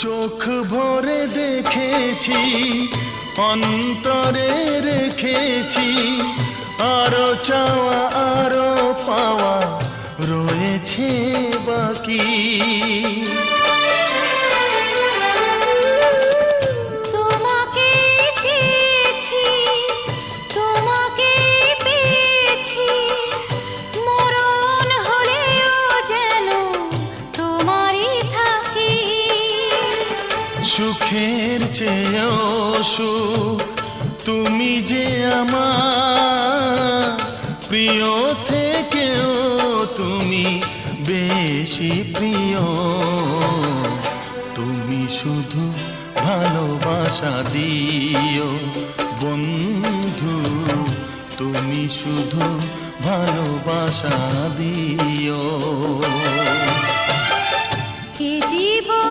চোখ ভরে দেখেছি, অন্তরে রেখেছি, আরো চাওয়া আরো পাওয়া রয়েছে বাকি। তোমাকে চেয়েছি, তোমাকে পেয়েছি, মরণ হলেও যেন তোমারই থাকি। সুখের চেয়েও সুখ তুমি যে আমার, প্রিয় থেকেও তুমি বেশি প্রিয়। তুমি শুধু ভালোবাসা দিও বন্ধু, তুমি শুধু ভালোবাসা